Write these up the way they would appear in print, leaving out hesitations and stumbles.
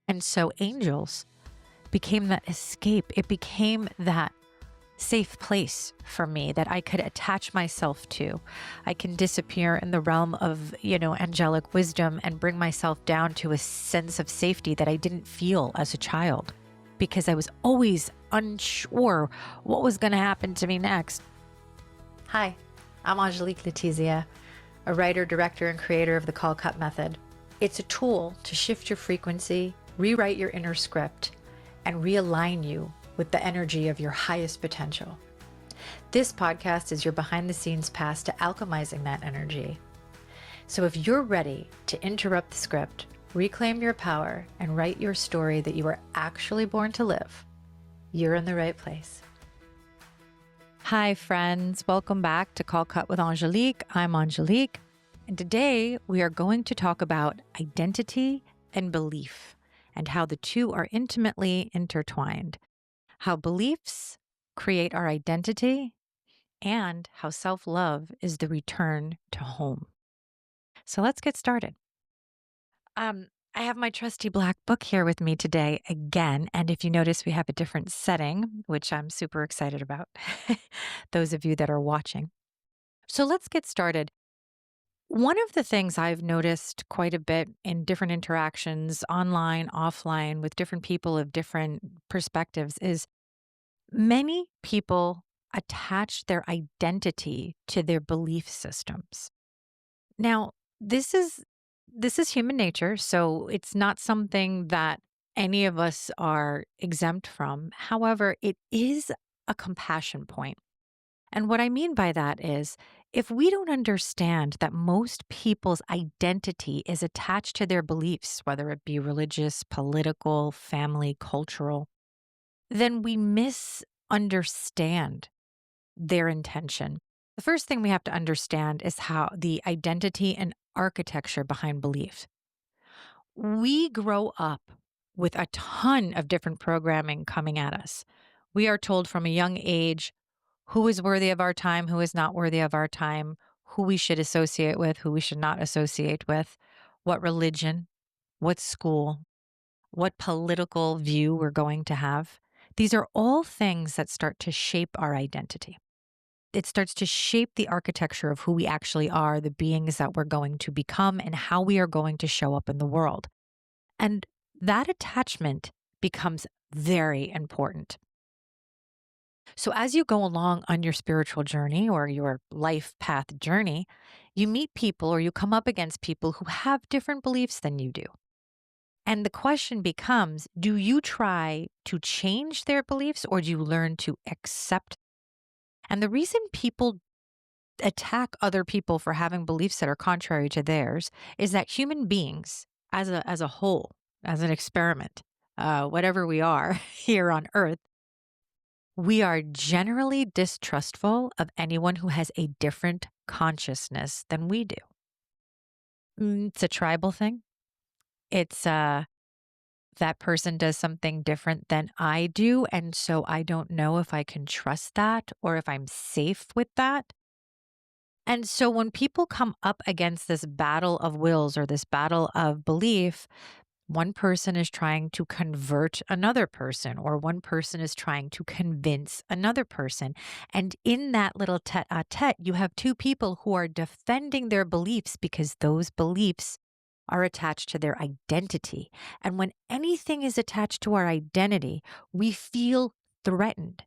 And so angels became that escape. It became that safe place for me that I could attach myself to. I can disappear in the realm of, angelic wisdom and bring myself down to a sense of safety that I didn't feel as a child because I was always unsure what was going to happen to me next. Hi, I'm Angelique Letizia, a writer, director, and creator of the Call Cut Method. It's a tool to shift your frequency, rewrite your inner script, and realign you with the energy of your highest potential. This podcast is your behind-the-scenes pass to alchemizing that energy. So if you're ready to interrupt the script, reclaim your power, and write your story that you were actually born to live, you're in the right place. Hi, friends. Welcome back to Call Cut with Angelique. I'm Angelique, and today we are going to talk about identity and belief and how the two are intimately intertwined, how beliefs create our identity, and how self-love is the return to home. So let's get started. I have my trusty black book here with me today again. And if you notice, we have a different setting, which I'm super excited about, those of you that are watching. So let's get started. One of the things I've noticed quite a bit in different interactions, online, offline, with different people of different perspectives is many people attach their identity to their belief systems. Now, this is human nature, so it's not something that any of us are exempt from. However, it is a compassion point. And what I mean by that is if we don't understand that most people's identity is attached to their beliefs, whether it be religious, political, family, cultural, then we misunderstand their intention. The first thing we have to understand is how the identity and architecture behind belief. We grow up with a ton of different programming coming at us. We are told from a young age who is worthy of our time, who is not worthy of our time, who we should associate with, who we should not associate with, what religion, what school, what political view we're going to have. These are all things that start to shape our identity. It starts to shape the architecture of who we actually are, the beings that we're going to become, and how we are going to show up in the world. And that attachment becomes very important. So as you go along on your spiritual journey or your life path journey, you meet people or you come up against people who have different beliefs than you do. And the question becomes, do you try to change their beliefs or do you learn to accept? And the reason people attack other people for having beliefs that are contrary to theirs is that human beings as a whole, as an experiment, whatever we are here on earth, we are generally distrustful of anyone who has a different consciousness than we do. It's a tribal thing. It's that person does something different than I do. And so I don't know if I can trust that or if I'm safe with that. And so when people come up against this battle of wills or this battle of belief, one person is trying to convert another person, or one person is trying to convince another person. And in that little tete-a-tete, you have two people who are defending their beliefs because those beliefs are attached to their identity. And when anything is attached to our identity, we feel threatened.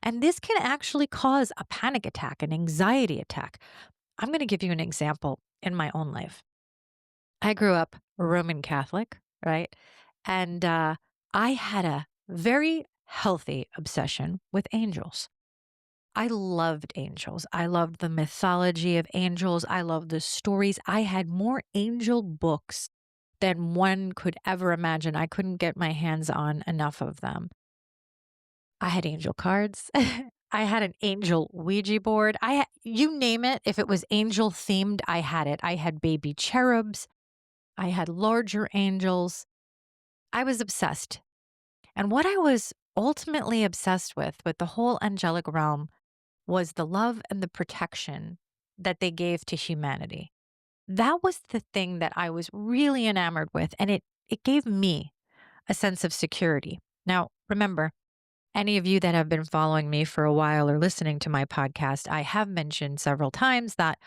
And this can actually cause a panic attack, an anxiety attack. I'm going to give you an example in my own life. I grew up Roman Catholic, right? And I had a very healthy obsession with angels. I loved angels. I loved the mythology of angels. I loved the stories. I had more angel books than one could ever imagine. I couldn't get my hands on enough of them. I had angel cards. I had an angel Ouija board. You name it. If it was angel themed, I had it. I had baby cherubs. I had larger angels. I was obsessed. And what I was ultimately obsessed with the whole angelic realm, was the love and the protection that they gave to humanity. That was the thing that I was really enamored with. And it gave me a sense of security. Now, remember, any of you that have been following me for a while or listening to my podcast, I have mentioned several times that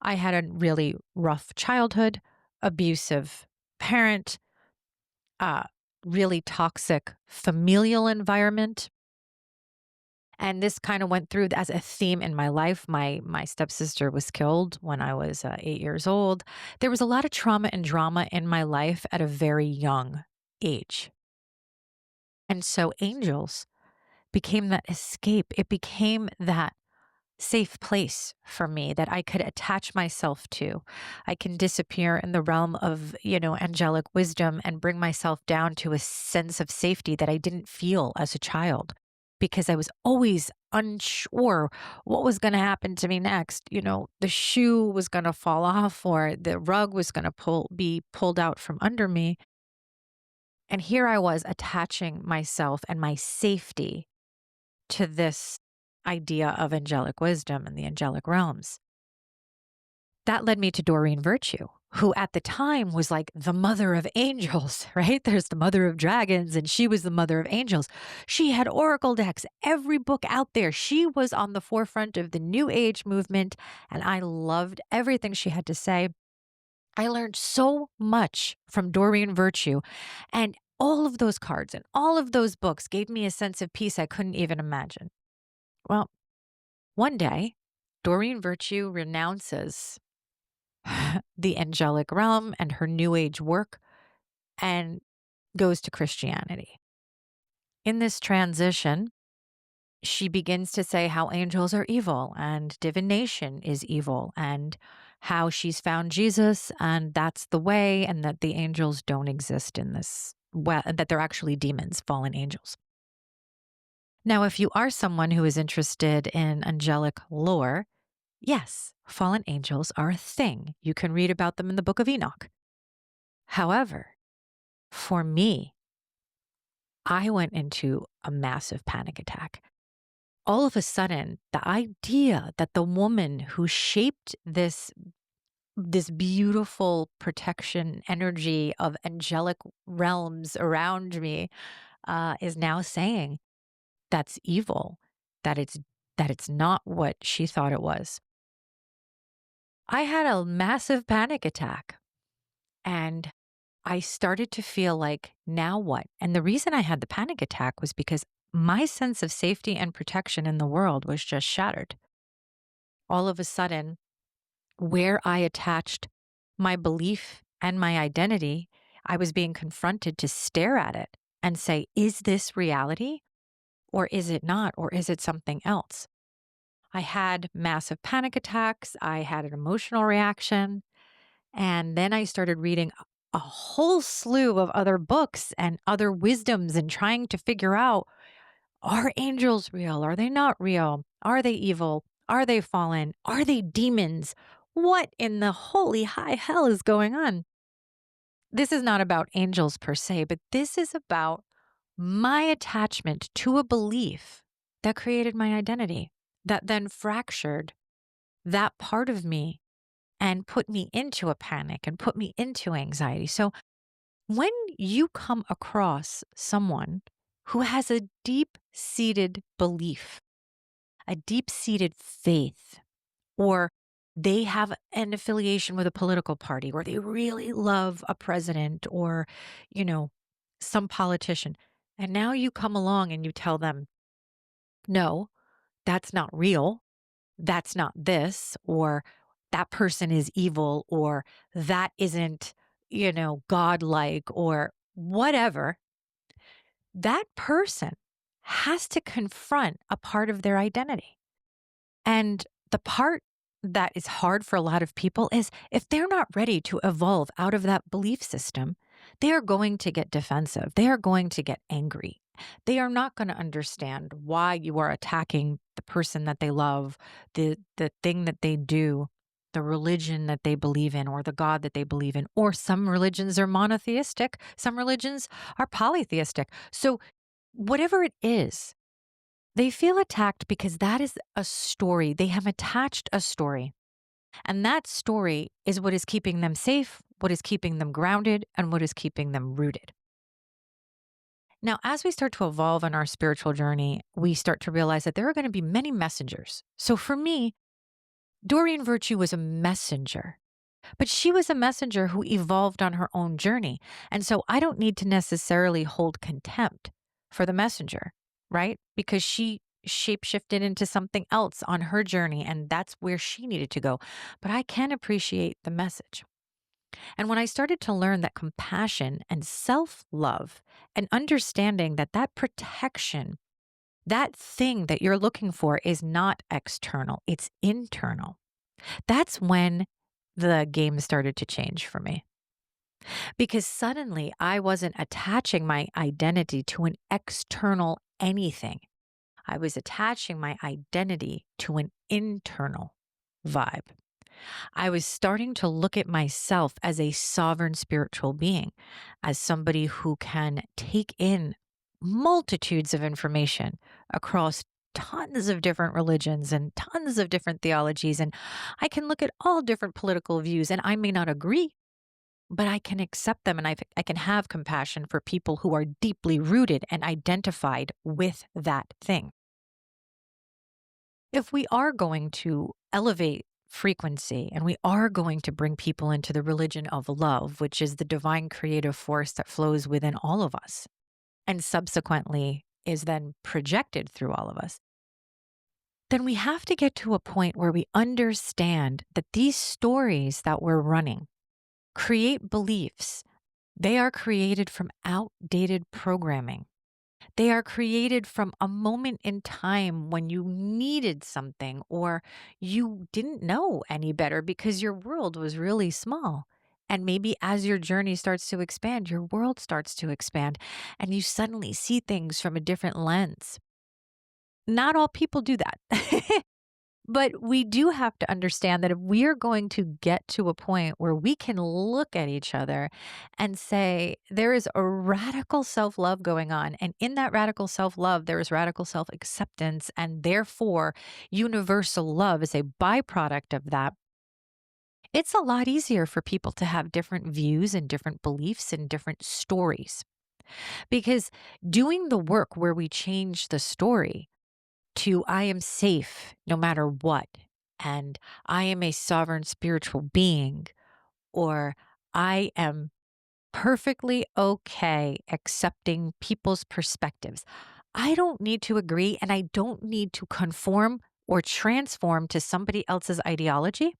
I had a really rough childhood, abusive parent, uh, really toxic familial environment. And this kind of went through as a theme in my life. My stepsister was killed when I was 8 years old. There was a lot of trauma and drama in my life at a very young age. And so angels became that escape. It became that safe place for me that I could attach myself to. I can disappear in the realm of, angelic wisdom and bring myself down to a sense of safety that I didn't feel as a child because I was always unsure what was going to happen to me next. The shoe was going to fall off or the rug was going to be pulled out from under me. And here I was attaching myself and my safety to this idea of angelic wisdom and the angelic realms. That led me to Doreen Virtue, who at the time was like the mother of angels, right? There's the mother of dragons, and she was the mother of angels. She had oracle decks, every book out there. She was on the forefront of the New Age movement, and I loved everything she had to say. I learned so much from Doreen Virtue, and all of those cards and all of those books gave me a sense of peace I couldn't even imagine. Well, one day, Doreen Virtue renounces the angelic realm and her New Age work and goes to Christianity. In this transition, she begins to say how angels are evil and divination is evil and how she's found Jesus and that's the way and that the angels don't exist in this, well, that they're actually demons, fallen angels. Now, if you are someone who is interested in angelic lore, yes, fallen angels are a thing. You can read about them in the Book of Enoch. However, for me, I went into a massive panic attack. All of a sudden, the idea that the woman who shaped this beautiful protection energy of angelic realms around me is now saying that's evil, that it's not what she thought it was. I had a massive panic attack and I started to feel like, now what? And the reason I had the panic attack was because my sense of safety and protection in the world was just shattered. All of a sudden, where I attached my belief and my identity, I was being confronted to stare at it and say, is this reality or is it not? Or is it something else? I had massive panic attacks. I had an emotional reaction. And then I started reading a whole slew of other books and other wisdoms and trying to figure out, are angels real? Are they not real? Are they evil? Are they fallen? Are they demons? What in the holy high hell is going on? This is not about angels per se, but this is about my attachment to a belief that created my identity, that then fractured that part of me and put me into a panic and put me into anxiety. So when you come across someone who has a deep seated belief, a deep seated faith, or they have an affiliation with a political party, or they really love a president or, you know, some politician, and now you come along and you tell them, no, that's not real. That's not this, or that person is evil, or that isn't, godlike, or whatever, that person has to confront a part of their identity. And the part that is hard for a lot of people is if they're not ready to evolve out of that belief system, they are going to get defensive. They are going to get angry. They are not going to understand why you are attacking the person that they love, the thing that they do, the religion that they believe in, or the God that they believe in. Or some religions are monotheistic, some religions are polytheistic. So whatever it is, they feel attacked because that is a story. They have attached a story. And that story is what is keeping them safe, what is keeping them grounded, and what is keeping them rooted. Now, as we start to evolve on our spiritual journey, we start to realize that there are going to be many messengers. So for me, Doreen Virtue was a messenger, but she was a messenger who evolved on her own journey. And so I don't need to necessarily hold contempt for the messenger, right? Because she shapeshifted into something else on her journey, and that's where she needed to go. But I can appreciate the message. And when I started to learn that compassion and self love and understanding that that protection, that thing that you're looking for is not external, it's internal. That's when the game started to change for me because suddenly I wasn't attaching my identity to an external anything. I was attaching my identity to an internal vibe. I was starting to look at myself as a sovereign spiritual being, as somebody who can take in multitudes of information across tons of different religions and tons of different theologies. And I can look at all different political views, and I may not agree, but I can accept them and I can have compassion for people who are deeply rooted and identified with that thing. If we are going to elevate frequency and we are going to bring people into the religion of love, which is the divine creative force that flows within all of us and subsequently is then projected through all of us, then we have to get to a point where we understand that these stories that we're running create beliefs. They are created from outdated programming. They are created from a moment in time when you needed something or you didn't know any better because your world was really small. And maybe as your journey starts to expand, your world starts to expand and you suddenly see things from a different lens. Not all people do that. But we do have to understand that if we are going to get to a point where we can look at each other and say, there is a radical self love going on. And in that radical self love, there is radical self acceptance. And therefore, universal love is a byproduct of that. It's a lot easier for people to have different views and different beliefs and different stories. Because doing the work where we change the story to I am safe no matter what, and I am a sovereign spiritual being, or I am perfectly okay accepting people's perspectives. I don't need to agree and I don't need to conform or transform to somebody else's ideology.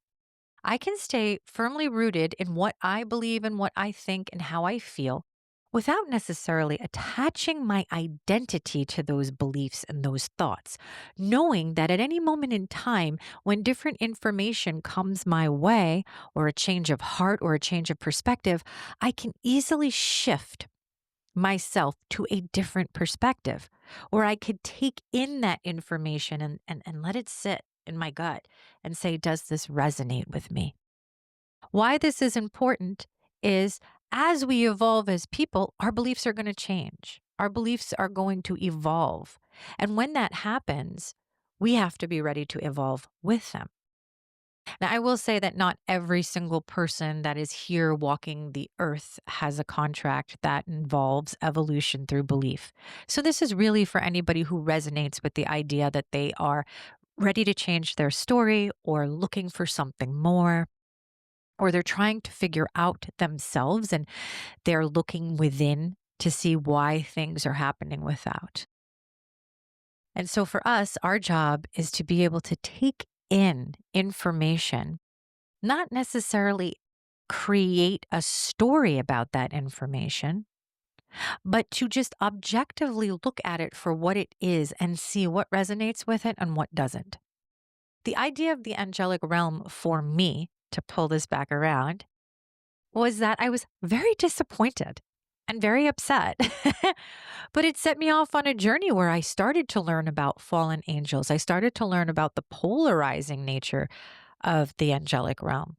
I can stay firmly rooted in what I believe and what I think and how I feel without necessarily attaching my identity to those beliefs and those thoughts, knowing that at any moment in time, when different information comes my way, or a change of heart or a change of perspective, I can easily shift myself to a different perspective, or I could take in that information and let it sit in my gut and say, does this resonate with me? Why this is important is as we evolve as people, our beliefs are going to change. Our beliefs are going to evolve. And when that happens, we have to be ready to evolve with them. Now, I will say that not every single person that is here walking the earth has a contract that involves evolution through belief. So, this is really for anybody who resonates with the idea that they are ready to change their story or looking for something more, or they're trying to figure out themselves and they're looking within to see why things are happening without. And so for us, our job is to be able to take in information, not necessarily create a story about that information, but to just objectively look at it for what it is and see what resonates with it and what doesn't. The idea of the angelic realm for me, to pull this back around, was that I was very disappointed and very upset. But it set me off on a journey where I started to learn about fallen angels. I started to learn about the polarizing nature of the angelic realm.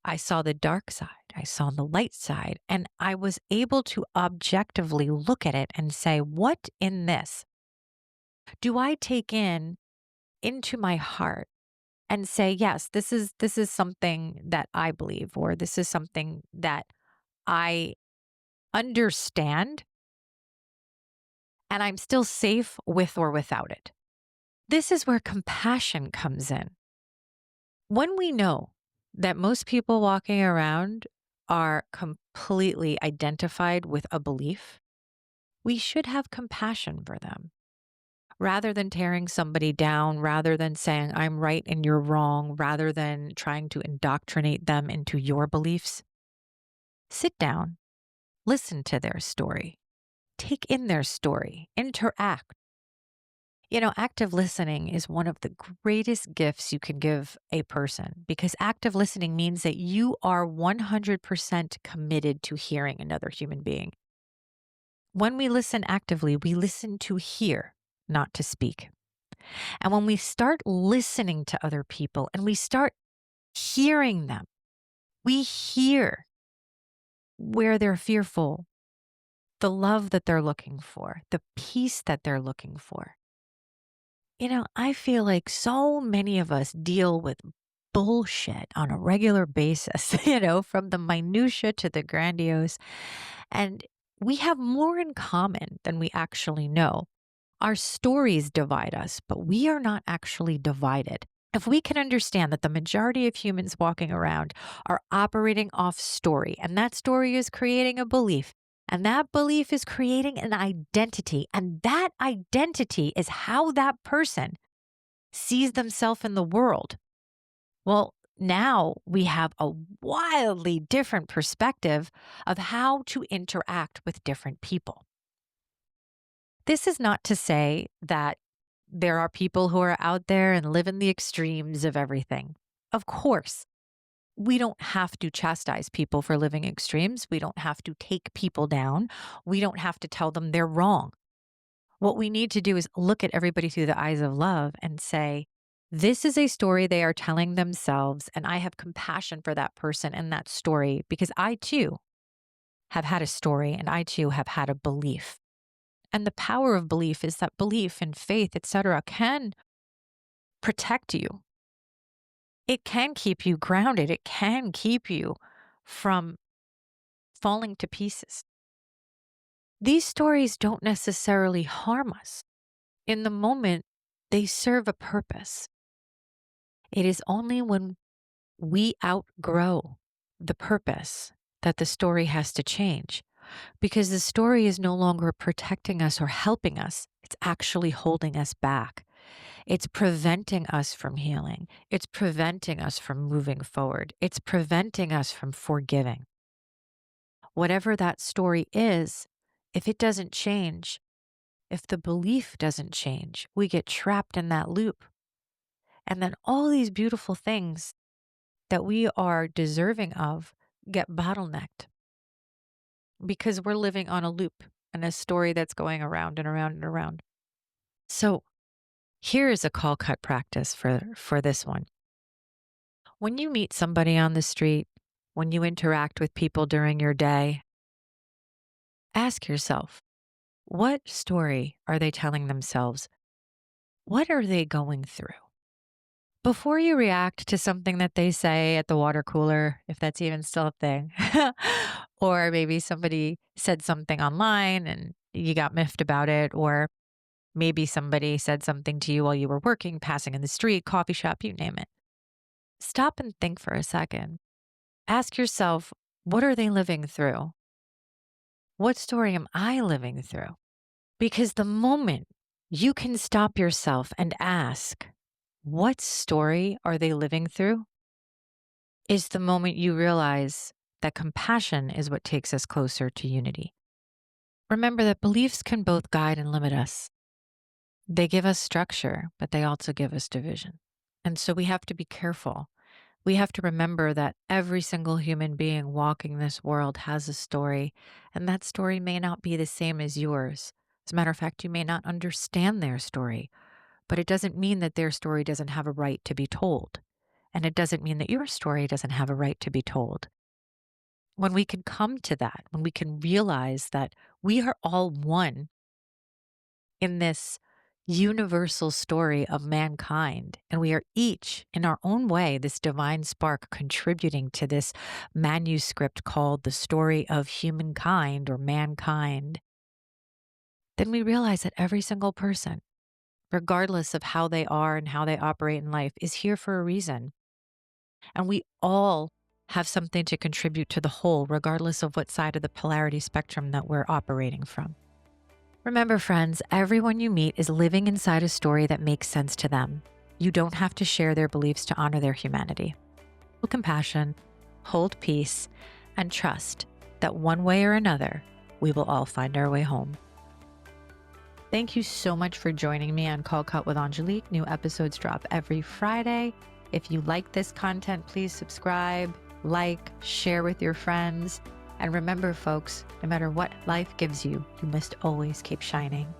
I saw the dark side, I saw the light side, and I was able to objectively look at it and say, what in this do I take in into my heart and say, yes, this is something that I believe, or this is something that I understand, and I'm still safe with or without it. This is where compassion comes in. When we know that most people walking around are completely identified with a belief, we should have compassion for them. Rather than tearing somebody down, rather than saying, I'm right and you're wrong, rather than trying to indoctrinate them into your beliefs, sit down, listen to their story, take in their story, interact. Active listening is one of the greatest gifts you can give a person because active listening means that you are 100% committed to hearing another human being. When we listen actively, we listen to hear, not to speak. And when we start listening to other people and we start hearing them, we hear where they're fearful, the love that they're looking for, the peace that they're looking for. I feel like so many of us deal with bullshit on a regular basis, from the minutia to the grandiose. And we have more in common than we actually know. Our stories divide us, but we are not actually divided. If we can understand that the majority of humans walking around are operating off story, and that story is creating a belief, and that belief is creating an identity, and that identity is how that person sees themselves in the world. Well, now we have a wildly different perspective of how to interact with different people. This is not to say that there are people who are out there and live in the extremes of everything. Of course, we don't have to chastise people for living extremes. We don't have to take people down. We don't have to tell them they're wrong. What we need to do is look at everybody through the eyes of love and say, this is a story they are telling themselves, and I have compassion for that person and that story because I too have had a story and I too have had a belief. And the power of belief is that belief and faith, etc., can protect you. It can keep you grounded. It can keep you from falling to pieces. These stories don't necessarily harm us. In the moment, they serve a purpose. It is only when we outgrow the purpose that the story has to change. Because the story is no longer protecting us or helping us. It's actually holding us back. It's preventing us from healing. It's preventing us from moving forward. It's preventing us from forgiving. Whatever that story is, if it doesn't change, if the belief doesn't change, we get trapped in that loop. And then all these beautiful things that we are deserving of get bottlenecked because we're living on a loop and a story that's going around and around and around. So here is a call cut practice for this one. When you meet somebody on the street, when you interact with people during your day, ask yourself, what story are they telling themselves? What are they going through? Before you react to something that they say at the water cooler, if that's even still a thing, or maybe somebody said something online and you got miffed about it, or maybe somebody said something to you while you were working, passing in the street, coffee shop, you name it. Stop and think for a second. Ask yourself, what are they living through? What story am I living through? Because the moment you can stop yourself and ask, what story are they living through? Is the moment you realize that compassion is what takes us closer to unity. Remember that beliefs can both guide and limit us. They give us structure, but they also give us division. And so we have to be careful. We have to remember that every single human being walking this world has a story, and that story may not be the same as yours. As a matter of fact, you may not understand their story, but it doesn't mean that their story doesn't have a right to be told. And it doesn't mean that your story doesn't have a right to be told. When we can come to that, when we can realize that we are all one in this universal story of mankind, and we are each in our own way this divine spark contributing to this manuscript called the story of humankind or mankind, then we realize that every single person, regardless of how they are and how they operate in life, is here for a reason. And we all have something to contribute to the whole, regardless of what side of the polarity spectrum that we're operating from. Remember, friends, everyone you meet is living inside a story that makes sense to them. You don't have to share their beliefs to honor their humanity. Show compassion, hold peace, and trust that one way or another, we will all find our way home. Thank you so much for joining me on Call Cut with Angelique. New episodes drop every Friday. If you like this content, please subscribe, like, share with your friends. And remember, folks, no matter what life gives you, you must always keep shining.